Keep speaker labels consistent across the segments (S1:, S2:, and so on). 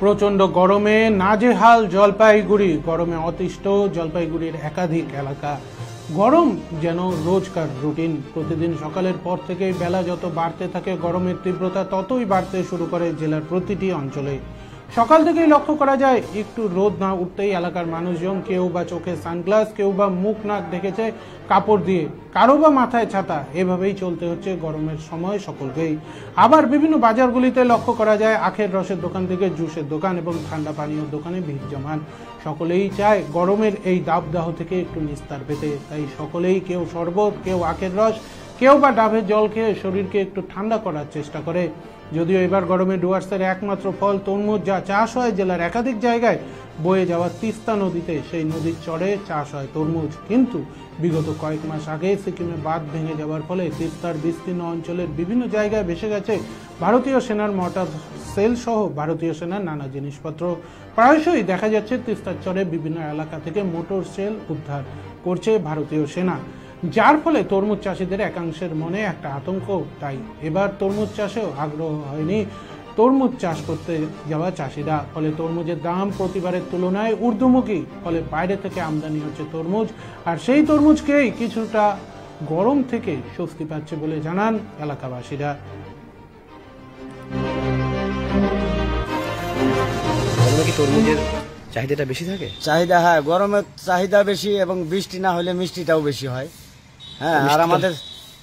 S1: প্রচন্ড গরমে নাজেহাল জলপাইগুড়ি, গরমে অতিষ্ঠ জলপাইগুড়ির একাধিক এলাকা। গরম যেন রোজকার রুটিন। প্রতিদিন সকালের পর থেকেই বেলা যত বাড়তে থাকে গরমের তীব্রতা ততই বাড়তে শুরু করে জেলার প্রতিটি অঞ্চলে। সকাল থেকেই লক্ষ্য করা যায় একটু রোদ না উঠতেই এলাকার মানুষজন কেউ বা চোখে সানগ্লাস, কেউ বা মুখ নাক ঢেকেছে কাপড় দিয়ে, কারো বা মাথায় ছাতা। এভাবেই চলতে হচ্ছে গরমের সময় সকলকেই। আবার বিভিন্ন বাজারগুলিতে লক্ষ্য করা যায় আখের রসের দোকান থেকে জুসের দোকান এবং ঠান্ডা পানীয় দোকানে ভিড় জমান। সকলেই চায় গরমের এই দাবদাহ থেকে একটু নিস্তার পেতে। তাই সকলেই কেউ শরবত, কেউ আখের রস, কেউ বা ডাবের জল খেয়ে শরীরকে একটু ঠান্ডা করার চেষ্টা করে। যদিও এবার গরমে ডুয়ার্সের একমাত্র ফল তরমুজ, যা চাষ হয় জেলার একাধিক জায়গায়। বয়ে যাওয়া তিস্তা নদীতে সেই নদীর চরে চাষ হয় তরমুজ। কিন্তু বিগত কয়েক মাস আগে সিকিমে বাঁধ ভেঙে যাওয়ার ফলে তিস্তার বিস্তীর্ণ অঞ্চলের বিভিন্ন জায়গায় ভেসে গেছে ভারতীয় সেনার মর্টার সেল সহ ভারতীয় সেনার নানা জিনিসপত্র। প্রায়শই দেখা যাচ্ছে তিস্তার চরে বিভিন্ন এলাকা থেকে মোটর সেল উদ্ধার করছে ভারতীয় সেনা, যার ফলে তরমুজ চাষিদের একাংশের মনে একটা আতঙ্ক। তাই এবার তরমুজ চাষেও আগ্রহ হয়নি তরমুজ চাষ করতে যাওয়া চাষিরা। ফলে তরমুজের দাম প্রতিবারের তুলনায় ঊর্ধ্বমুখী। ফলে বাইরে থেকে আমদানি হচ্ছে তরমুজ, আর সেই তরমুজকেই কিছুটা গরম থেকে স্বস্তি পাচ্ছে বলে জানান এলাকাবাসীরা।
S2: তরমুজের চাহিদাটা বেশি থাকে?
S3: চাহিদা, হ্যাঁ, গরমের চাহিদা বেশি এবং বৃষ্টি না হলে মিষ্টিটাও বেশি হয়। হ্যাঁ, আর আমাদের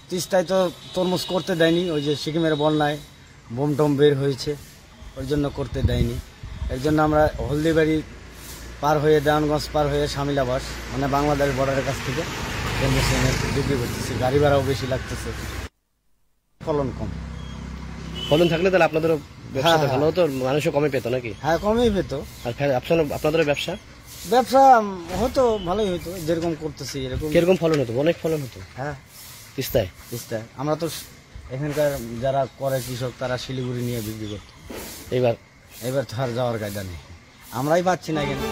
S3: তিস্তায় তো তরমুজ করতে দেয়নি, ওই যে সিকিমের বন্যায় বোম টোম বের হয়েছে, ওই জন্য করতে দেয়নি। এর জন্য আমরা হলদিবাড়ি পার হয়ে, দেওয়ানগঞ্জ পার হয়ে শামিলাবাস, মানে বাংলাদেশ বর্ডারের কাছ থেকে তরমুজ এনে বিক্রি করতেছি। গাড়ি ভাড়াও বেশি লাগতেছে, ফলন কম।
S2: ফলন থাকলে তাহলে আপনাদেরও ব্যবসাটা ভালো হতো, মানুষও কমে পেতো নাকি?
S3: হ্যাঁ, কমেই পেত।
S2: আর আপনাদের ব্যবসা
S3: হতো, ভালোই হতো, যেরকম করতেছি এরকম।
S2: কিরকম ফলন হতো? অনেক ফলন হতো।
S3: হ্যাঁ,
S2: তিস্তায়
S3: আমরা তো এখানকার যারা করে কৃষক, তারা শিলিগুড়ি নিয়ে বিক্রি করতো।
S2: এবার
S3: তো আর যাওয়ার কায়দা নেই, আমরাই পাচ্ছি না এখানে।